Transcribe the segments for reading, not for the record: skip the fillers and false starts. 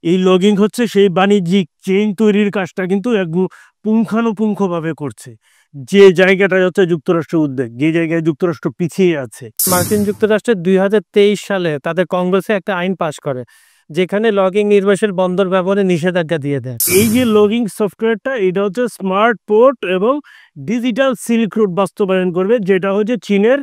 এই লগিং হচ্ছে সেই বাণিজ্যিক চেইন তৈরির কাজটা কিন্তু একদম পুঙ্খানুপুঙ্খভাবে করছে। যে জায়গাটায় হচ্ছে যুক্তরাষ্ট্র উদ্বেগ, যে জায়গায় যুক্তরাষ্ট্র পিছিয়ে আছে। মার্কিন যুক্তরাষ্ট্রের 2023 সালে তাদের কংগ্রেসে একটা আইন পাশ করে যেখানে লগিং নির্ভরশীল বন্দর ব্যবহারে নিষেধাজ্ঞা দিয়ে দেয়। এই যে লগিং সফটওয়্যারটা, এটা হচ্ছে স্মার্ট পোর্ট এবং ডিজিটাল সিল্ক রুট বাস্তবায়ন করবে, যেটা হচ্ছে চীনের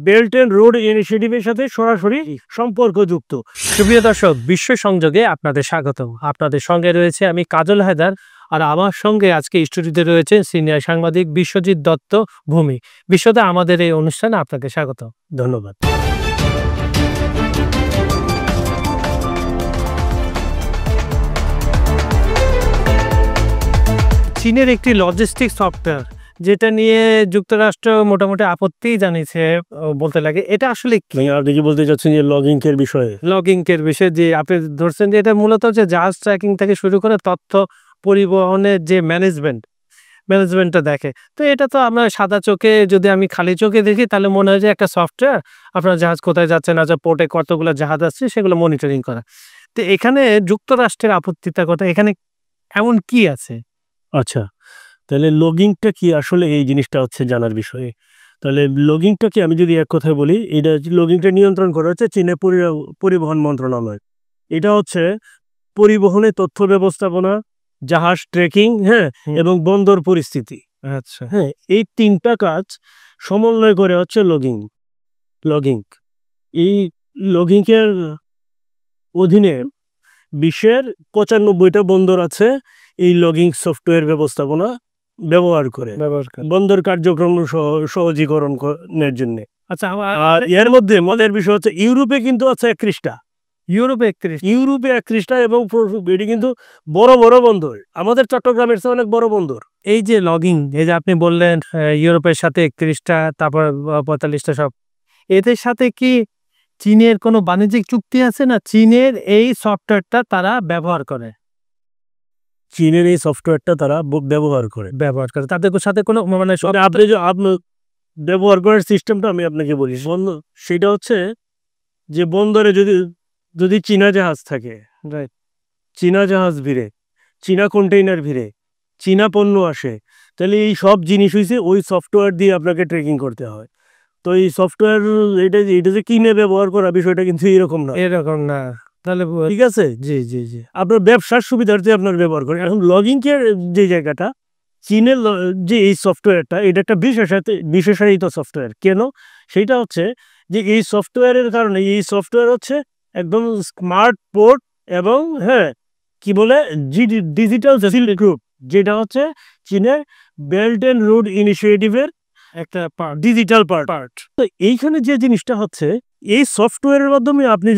বেল্ট অ্যান্ড রোড ইনিশিয়েটিভের সাথে সরাসরি সম্পর্কযুক্ত। সুপ্রিয় দর্শক, বিশ্ব সংযোগে আপনাদের স্বাগত। আপনাদের সঙ্গে রয়েছে আমি কাজল হায়দার, আর আমার সঙ্গে আজকে স্টুডিওতে রয়েছে সিনিয়র সাংবাদিক বিশ্বজিৎ দত্ত ভূমি। বিশ্বদা, আমাদের এই অনুষ্ঠানে আপনাকে স্বাগত। ধন্যবাদ। চীনের একটি লজিস্টিক সফটওয়্যার যেটা নিয়ে যুক্তরাষ্ট্র মোটামুটি আপত্তি জানিয়েছে বলতে লাগে, এটা আসলে কি? আপনি কি বলতে চাচ্ছেন যে লগিং এর বিষয়ে? লগিং এর বিষয়ে যে আপনি ধরছেন যে এটা মূলত হচ্ছে জাহাজ ট্র্যাকিং থেকে শুরু করে তথ্য পরিবহনের যে ম্যানেজমেন্টটা দেখে। তো এটা তো আমরা সাদা চোখে, যদি আমি খালি চোখে দেখি তাহলে মনে হয় যে একটা সফটওয়্যার আপনার জাহাজ কোথায় যাচ্ছে না, পোর্টে কতগুলো জাহাজ আসছে সেগুলো মনিটরিং করা। তো এখানে যুক্তরাষ্ট্রের আপত্তিটা কথা, এখানে এমন কি আছে? আচ্ছা, তাহলে লগিংটা কি আসলে, এই জিনিসটা হচ্ছে জানার বিষয়ে। তাহলে লগিংটা কি, আমি যদি এক কথায় বলি, এটা লগিংটা নিয়ন্ত্রণ করা হচ্ছে চীনের পরিবহন মন্ত্রণালয়। এটা হচ্ছে পরিবহনে তথ্য ব্যবস্থাপনা, জাহাজ ট্রেকিং, হ্যাঁ, এবং বন্দর পরিস্থিতি। আচ্ছা, হ্যাঁ, এই তিনটা কাজ সমন্বয় করে হচ্ছে লগিং। এই লগিংয়ের অধীনে বিশ্বের 95টা বন্দর আছে এই লগিং সফটওয়্যার ব্যবস্থাপনা ব্যবহার করে বন্দর কার্যক্রম সহজীকরণের জন্য। আচ্ছা। আর এর মধ্যে মজার বিষয় হচ্ছে ইউরোপে কিন্তু আছে 31টা। ইউরোপে 31টা এবং এটি কিন্তু বড় বড় বন্দর, আমাদের চট্টগ্রামের চেয়ে অনেক বড় বন্দর। এই যে লগিং, এই যে আপনি বললেন ইউরোপের সাথে 31টা, তারপর 45টা, সব এদের সাথে কি চীনের কোনো বাণিজ্যিক চুক্তি আছে, না চীনের এই সফটওয়্যারটা তারা ব্যবহার করে? চীনের এই সফটওয়্যারটা তারা ব্যবহার করে তাদের সাথে কোনো মানে আপনি ব্যবহার করার সিস্টেমটা আমি আপনাকে বলি। সেটা হচ্ছে যে বন্দরে যদি যদি চীনা জাহাজ থাকে, রাইট, চীনা জাহাজ ভিড়ে, চীনা কন্টেইনার ভিড়ে, চীনা পণ্য আসে, তাহলে এই সব জিনিস হয়েছে ওই সফটওয়্যার দিয়ে আপনাকে ট্রেকিং করতে হয়। তো এই সফটওয়্যার এটা যে কিনে ব্যবহার করা, বিষয়টা কিন্তু এরকম না। তাহলে ঠিক আছে, জি জি জি, আপনার ব্যবসার সুবিধার্থে আপনার ব্যবহার করেন। এখন লগিং এর যে জায়গাটা, চীনের যে এই সফটওয়্যারটা, এটা একটা বিশেষায়িত সফটওয়্যার। কেন? সেইটা হচ্ছে যে এই সফটওয়্যারের কারণে, এই সফটওয়্যার হচ্ছে একদম স্মার্ট পোর্ট এবং, হ্যাঁ, কি বলে, ডিজিটাল সিল্ক রুট, যেটা হচ্ছে চীনের বেল্ট অ্যান্ড রোড ইনিশিয়েটিভের একটা ডিজিটাল পার্ট। তো এইখানে যে জিনিসটা হচ্ছে, এই সফটওয়্যারের মাধ্যমে আপনি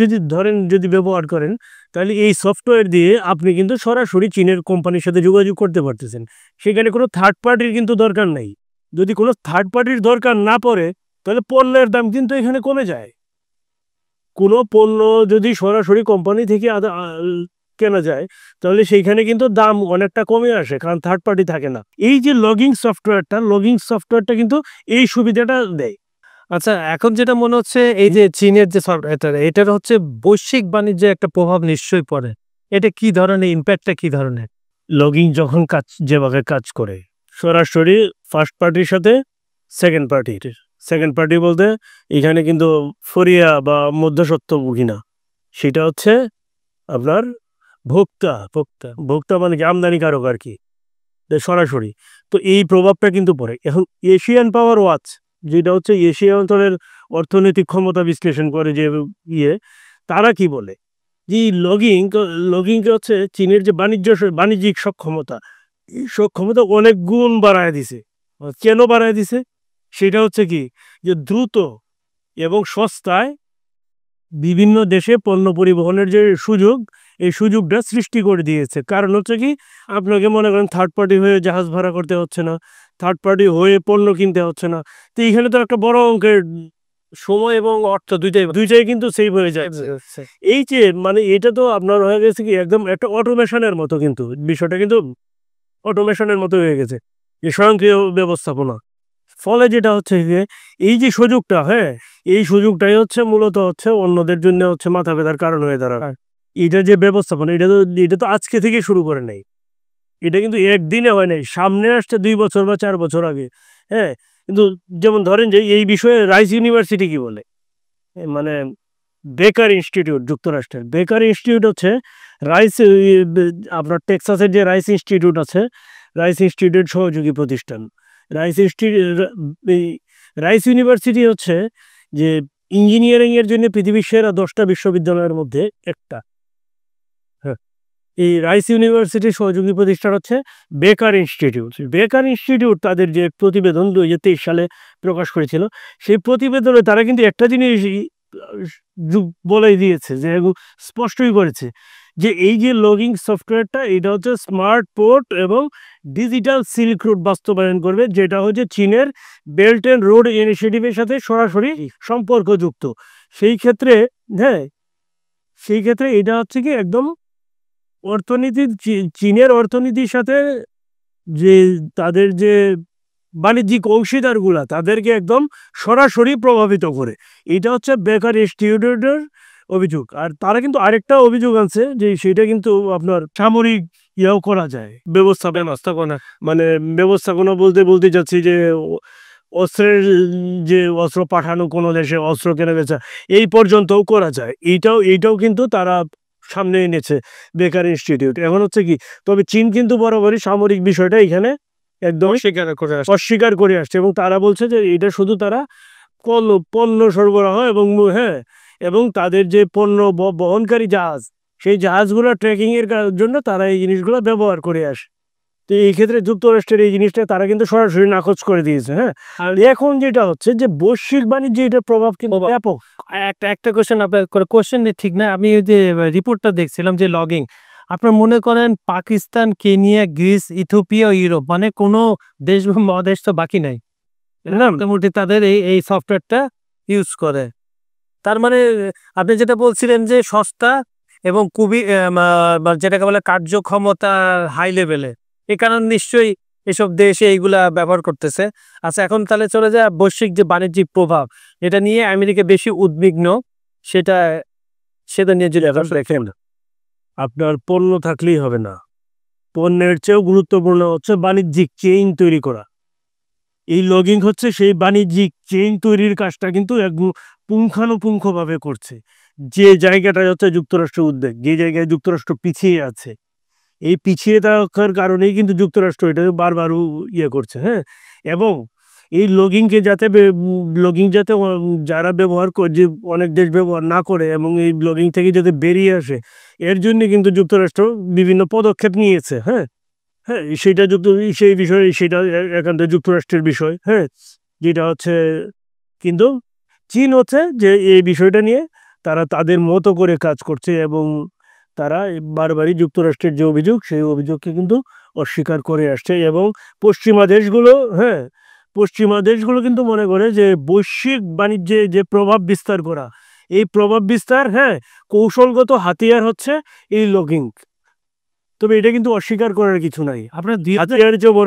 যদি ব্যবহার করেন, তাহলে এই সফটওয়্যার দিয়ে আপনি কিন্তু সরাসরি চীনের কোম্পানির সাথে যোগাযোগ করতে পারতেছেন। সেখানে কোনো থার্ড পার্টির কিন্তু দরকার নেই। যদি কোনো থার্ড পার্টির দরকার না পড়ে, তাহলে পণ্যের দাম কিন্তু এখানে কমে যায়। কোনো পণ্য যদি সরাসরি কোম্পানি থেকে কেনা যায়, তাহলে সেইখানে কিন্তু দাম অনেকটা কমে আসে, কারণ থার্ড পার্টি থাকে না। এই যে লগিং সফটওয়্যারটা কিন্তু এই সুবিধাটা দেয়। আচ্ছা, এখন যেটা মনে হচ্ছে এই যে চীনের যে সফটওয়্যার, এটার হচ্ছে বৈশ্বিক বাণিজ্যে একটা প্রভাব নিশ্চয়ই পড়ে। এটা কি ধরনের ইম্প্যাক্টটা, কি ধরনের? লগিং যখন যেভাবে কাজ করে, সরাসরি ফার্স্ট পার্টির সাথে সেকেন্ড পার্টি বলতে এখানে কিন্তু ফরিয়া বা মধ্যস্বত্বভোগী না, সেটা হচ্ছে আপনার ভোক্তা মানে কি আমদানিকারক আর কি, সরাসরি। তো এই প্রভাবটা কিন্তু পড়ে। এখন এশিয়ান পাওয়ার ওয়াচ, যেটা হচ্ছে এশিয়া অঞ্চলের অর্থনৈতিক ক্ষমতা বিশ্লেষণ করে যে তারা কি বলে, যে লগিংকে হচ্ছে চীনের যে বাণিজ্যিক সক্ষমতা, এই সক্ষমতা অনেক গুণ বাড়ায় দিছে। কেন বাড়ায় দিছে? সেটা হচ্ছে কি, যে দ্রুত এবং সস্তায় বিভিন্ন দেশে পণ্য পরিবহনের যে সুযোগ, এই সুযোগটা সৃষ্টি করে দিয়েছে। কারণ হচ্ছে কি, আপনাকে মনে করেন থার্ড পার্টি হয়ে জাহাজ ভাড়া করতে হচ্ছে না, থার্ড পার্টি হয়ে পণ্য কিনতে হচ্ছে না। তো এইখানে তো একটা বড় অঙ্কের সময় এবং অর্থ দুইটাই কিন্তু সেভ হয়ে যায়। এই যে মানে এটা তো আপনার হয়ে গেছে কি, একদম একটা অটোমেশনের মতো, কিন্তু বিষয়টা কিন্তু অটোমেশনের মতো হয়ে গেছে, যে স্বয়ংক্রিয় ব্যবস্থাপনা। ফলে যেটা হচ্ছে যে এই যে সুযোগটা, হ্যাঁ, এই সুযোগটাই হচ্ছে মূলত হচ্ছে অন্যদের জন্য হচ্ছে মাথা ব্যথার কারণ হয়ে দাঁড়ায়। এটা যে ব্যবস্থাপনা এটা তো আজকে থেকে শুরু করে নাই, এটা কিন্তু একদিনে হয় নাই, সামনে আসছে 2 বছর বা 4 বছর আগে। হ্যাঁ, কিন্তু যেমন ধরেন যে এই বিষয়ে রাইস ইউনিভার্সিটি কি বলে, মানে বেকার ইনস্টিটিউট, যুক্তরাষ্ট্রের বেকার ইনস্টিটিউট হচ্ছে রাইস, আপনার টেক্সাসের যে রাইস ইনস্টিটিউট আছে, রাইস ইনস্টিটিউট সহযোগী প্রতিষ্ঠান। রাইস ইনস্টিটিউট, রাইস ইউনিভার্সিটি হচ্ছে যে ইঞ্জিনিয়ারিং এর জন্য পৃথিবীর সেরা 10টা বিশ্ববিদ্যালয়ের মধ্যে একটা। হ্যাঁ, এই রাইস ইউনিভার্সিটির সহযোগী প্রতিষ্ঠান হচ্ছে বেকার ইনস্টিটিউট। বেকার ইনস্টিটিউট তাদের যে প্রতিবেদন 2023 সালে প্রকাশ করেছিল, সেই প্রতিবেদনে তারা কিন্তু একটা জিনিস বলেই দিয়েছে, যে স্পষ্টই করেছে যে এই যে লগিং সফটওয়্যারটা, এটা হচ্ছে স্মার্ট পোর্ট এবং ডিজিটাল সিল্ক রুট বাস্তবায়ন করবে, যেটা হচ্ছে চীনের বেল্ট অ্যান্ড রোড ইনিশিয়েটিভের সাথে সরাসরি সম্পর্কযুক্ত। সেই ক্ষেত্রে, হ্যাঁ, সেই ক্ষেত্রে এটা হচ্ছে কি একদম অর্থনীতির, চীনের অর্থনীতির সাথে যে তাদের যে বাণিজ্যিক অংশীদারগুলা, তাদেরকে একদম সরাসরি প্রভাবিত করে। এটা হচ্ছে বেকার ইনস্টিটিউটের অভিযোগ। আর তারা কিন্তু আরেকটা অভিযোগ আনছে, যে সেটা কিন্তু আপনার সামরিক ইয়েও করা যায়, ব্যবস্থাপনা, মানে ব্যবস্থাপনা বলতে যাচ্ছি যে অস্ত্রের, যে অস্ত্র পাঠানো কোনো দেশে, অস্ত্র কেনা বেচা, এই পর্যন্তও করা যায়। এইটাও কিন্তু তারা সামনে এনেছে বেকার ইনস্টিটিউট। এখন হচ্ছে কি, তবে চীন কিন্তু বরাবরই সামরিক বিষয়টা এখানে একদম অস্বীকার করে আসছে, এবং তারা বলছে যে এটা শুধু তারা পণ্য সরবরাহ এবং হ্যাঁ, এবং তাদের যে পণ্য বহনকারী জাহাজ, সেই জাহাজগুলো ট্রেকিং এর জন্য তারা এই জিনিসগুলো ব্যবহার করে আসে। তো এই ক্ষেত্রে যুক্তরাষ্ট্রের এই জিনিসটা তারা কিন্তু সরাসরি নাকচ করে দিয়েছে। হ্যাঁ, আর এখন যেটা হচ্ছে যে বৈশ্বিক বাণিজ্যে এটার প্রভাব কিন্তু ব্যাপক। একটা কোশ্চেন, আপনার কোশ্চেন ঠিক না, আমি ওই যে রিপোর্টটা দেখছিলাম যে লগিং, আপনার মনে করেন Pakistan, Kenya, Greece, Ethiopia, Europe, মানে কোনো দেশ বা মহাদেশ তো বাকি নাই না, মোটামুটি তাদের এই সফটওয়্যারটা ইউজ করে। তার মানে আপনি যেটা বলছিলেন যে সস্তা এবং খুবই যেটাকে বলে কার্যক্ষমতা হাই লেভেলে, এই কারণে নিশ্চয়ই এসব দেশে এইগুলা ব্যবহার করতেছে। আচ্ছা, এখন তাহলে চলে যায় বৈশ্বিক যে বাণিজ্যিক প্রভাব, এটা নিয়ে আমেরিকা বেশি উদ্বিগ্ন, সেটা সেটা নিয়ে যদি দেখেন, আপনার পণ্য থাকলেই হবে না, পণ্যের চেয়েও গুরুত্বপূর্ণ হচ্ছে বাণিজ্যিক চেইন তৈরি করা। এই লগিং হচ্ছে সেই বাণিজ্যিক চেইন তৈরির কাজটা কিন্তু একদম পুঙ্খানুপুঙ্খভাবে করছে। যে জায়গাটা হচ্ছে যুক্তরাষ্ট্র উদ্বেগ, যে জায়গায় যুক্তরাষ্ট্র পিছিয়ে আছে, এই পিছিয়ে থাকার কারণেই কিন্তু যুক্তরাষ্ট্র এটা বারবার ইয়ে করছে। হ্যাঁ, এবং এই লগিংকে লগিং যাতে যারা ব্যবহার করে, যে অনেক দেশ ব্যবহার না করে, এবং এই লগিং থেকে যাতে বেরিয়ে আসে, এর জন্য কিন্তু যুক্তরাষ্ট্র বিভিন্ন পদক্ষেপ নিয়েছে। হ্যাঁ, হ্যাঁ, সেটা সেই বিষয়ে সেটা একান্ত যুক্তরাষ্ট্রের বিষয়। হ্যাঁ, যেটা হচ্ছে, কিন্তু চীন হচ্ছে যে এই বিষয়টা নিয়ে তারা তাদের মতো করে কাজ করছে, এবং তারা বারবারই যুক্তরাষ্ট্রের যে অভিযোগ, সেই অভিযোগকে কিন্তু অস্বীকার করে আসছে। এবং পশ্চিমা দেশগুলো, হ্যাঁ, পশ্চিমা দেশগুলো কিন্তু মনে করে যে বৈশ্বিক বাণিজ্যে যে প্রভাব বিস্তার করা, এই প্রভাব বিস্তার, হ্যাঁ, কৌশলগত হাতিয়ার হচ্ছে এই লগিং। তবে এটা কিন্তু অস্বীকার করার কিছু নাই। আপনার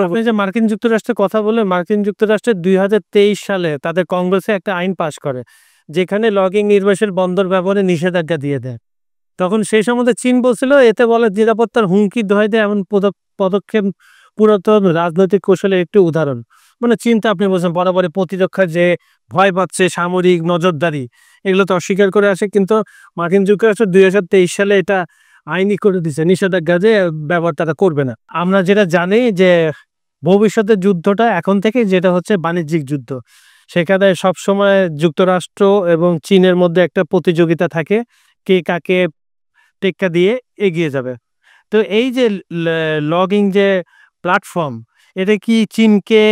আপনি যে মার্কিন যুক্তরাষ্ট্রের কথা বললেন, মার্কিন যুক্তরাষ্ট্রের 2023 সালে তাদের কংগ্রেসে একটা আইন পাশ করে, যেখানে লগিং নির্ভরশীল বন্দর ব্যবহারে নিষেধাজ্ঞা দিয়ে দেয়। তখন সেই সম্বন্ধে চীন বলছিল, এতে বলে নিরাপত্তার হুমকি দোহাই দেয় এমন পদক্ষেপ পুরাতন রাজনৈতিক কৌশলের একটি উদাহরণ। মানে চীনটা আপনি বলছেন বরাবরই প্রতিরক্ষার যে ভয় পাচ্ছে, সামরিক নজরদারি, এগুলো তো অস্বীকার করে আসে, কিন্তু মার্কিন যুক্তরাষ্ট্র 2023 সালে এটা আইনি করে দিচ্ছে, নিষেধাজ্ঞা যে ব্যবহার তারা করবে না। আমরা যেটা জানি যে ভবিষ্যতের যুদ্ধটা এখন থেকে যেটা হচ্ছে বাণিজ্যিক যুদ্ধ, সেখানে সবসময় যুক্তরাষ্ট্র এবং চীনের মধ্যে একটা প্রতিযোগিতা থাকে, কে কাকে টেক্কা দিয়ে এগিয়ে যাবে। তো এই যে লগিং যে প্ল্যাটফর্ম, এটা কি চীনকে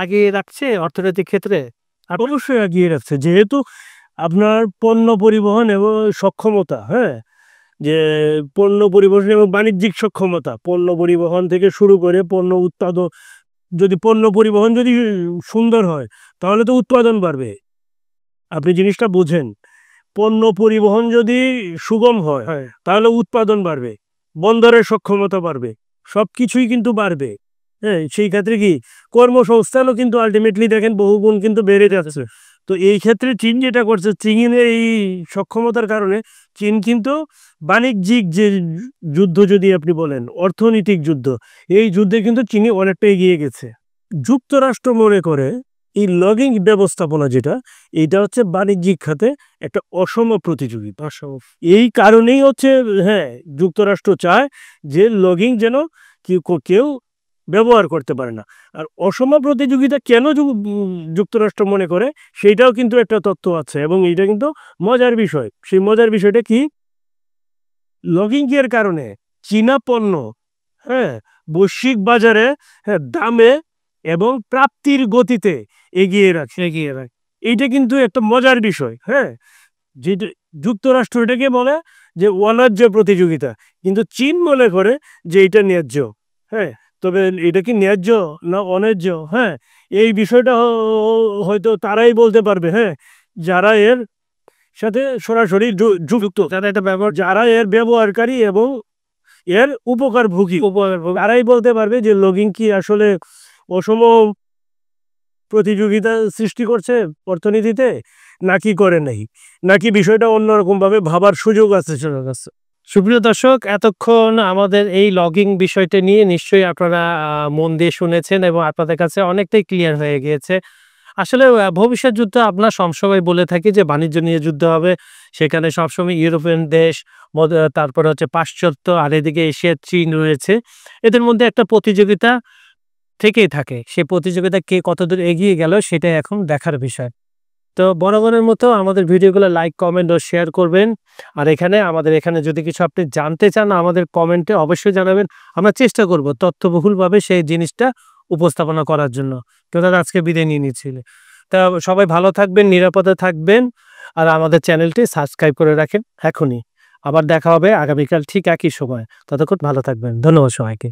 আগিয়ে রাখছে অর্থনৈতিক ক্ষেত্রে? অবশ্যই এগিয়ে রাখছে, যেহেতু আপনার পণ্য পরিবহন এবং সক্ষমতা, হ্যাঁ, যে পণ্য পরিবহন এবং বাণিজ্যিক সক্ষমতা, পণ্য পরিবহন থেকে শুরু করে পণ্য উৎপাদন, যদি পণ্য পরিবহন যদি সুন্দর হয়, তাহলে তো উৎপাদন বাড়বে। আপনি জিনিসটা বোঝেন, পণ্য পরিবহন যদি সুগম হয়, তাহলে উৎপাদন বাড়বে, বন্দরের সক্ষমতা বাড়বে, সব কিছুই কিন্তু বাড়বে। হ্যাঁ, সেই ক্ষেত্রে কি কর্মসংস্থানও কিন্তু আলটিমেটলি দেখেন বহুগুণ কিন্তু বেড়ে যাচ্ছে। তো এই ক্ষেত্রে চীন যেটা করছে, চীনের এই সক্ষমতার কারণে চীন কিন্তু বাণিজ্যিক যে যুদ্ধ যদি আপনি বলেন, অর্থনৈতিক যুদ্ধ, এই যুদ্ধে কিন্তু চীন অনেকটা এগিয়ে গেছে। যুক্তরাষ্ট্র মনে করে এই লগিং ব্যবস্থাপনা যেটা, এটা হচ্ছে বাণিজ্যিক খাতে একটা অসম প্রতিযোগিতা। এই কারণেই হচ্ছে হ্যাঁ, যুক্তরাষ্ট্র চায় যে লগিং যেন কেউ ব্যবহার করতে পারে না। আর অসম প্রতিযোগিতা কেন যুক্তরাষ্ট্র মনে করে, সেইটাও কিন্তু একটা তথ্য আছে, এবং এটা কিন্তু মজার বিষয়। সেই মজার বিষয়টা কি, লগিং এর কারণে চীনা পণ্য হ্যাঁ বৈশ্বিক বাজারে দামে এবং প্রাপ্তির গতিতে এগিয়ে রাখে। এইটা কিন্তু একটা মজার বিষয়। হ্যাঁ, যেটা যুক্তরাষ্ট্র এটাকে বলে যে অন্যায্য প্রতিযোগিতা, কিন্তু চীন মনে করে যে এটা ন্যায্য। হ্যাঁ, তবে এটা কি ন্যায্য না অন্যায্য, হ্যাঁ, এই বিষয়টা হয়তো তারাই বলতে পারবে। হ্যাঁ, যারা এর সাথে সরাসরি যুক্ত, যারা এর ব্যবহারকারী এবং এর উপকারভোগী, তারাই বলতে পারবে যে লগিং কি আসলে অসম প্রতিযোগিতা সৃষ্টি করছে অর্থনীতিতে, নাকি করে নাই, নাকি বিষয়টা অন্যরকম ভাবে ভাবার সুযোগ আছে। সুপ্রিয় দর্শক, এতক্ষণ আমাদের এই লগিং বিষয়টা নিয়ে নিশ্চয়ই আপনারা মন দিয়ে শুনেছেন এবং আপনাদের কাছে অনেকটাই ক্লিয়ার হয়ে গিয়েছে। আসলে ভবিষ্যৎ যুদ্ধ আমরা সবসময় বলে থাকি যে বাণিজ্য নিয়ে যুদ্ধ হবে, সেখানে সবসময় ইউরোপিয়ান দেশ, তারপরে হচ্ছে পাশ্চাত্য, আর এদিকে এশিয়ার চীন রয়েছে, এদের মধ্যে একটা প্রতিযোগিতা থেকেই থাকে। সেই প্রতিযোগিতা কে কতদূর এগিয়ে গেল সেটাই এখন দেখার বিষয়। তো বরাবরের মতো আমাদের ভিডিওগুলো লাইক, কমেন্ট ও শেয়ার করবেন। আর আমাদের এখানে যদি কিছু আপনি জানতে চান, আমাদের কমেন্টে অবশ্যই জানাবেন। আমরা চেষ্টা করব তথ্যবহুলভাবে সেই জিনিসটা উপস্থাপনা করার জন্য। তো দাদা, আজকে বিদায় নিয়ে নিচ্ছিল। তা সবাই ভালো থাকবেন, নিরাপদে থাকবেন, আর আমাদের চ্যানেলটি সাবস্ক্রাইব করে রাখেন এখনই। আবার দেখা হবে আগামীকাল ঠিক একই সময়। ততক্ষণ ভালো থাকবেন। ধন্যবাদ সবাইকে।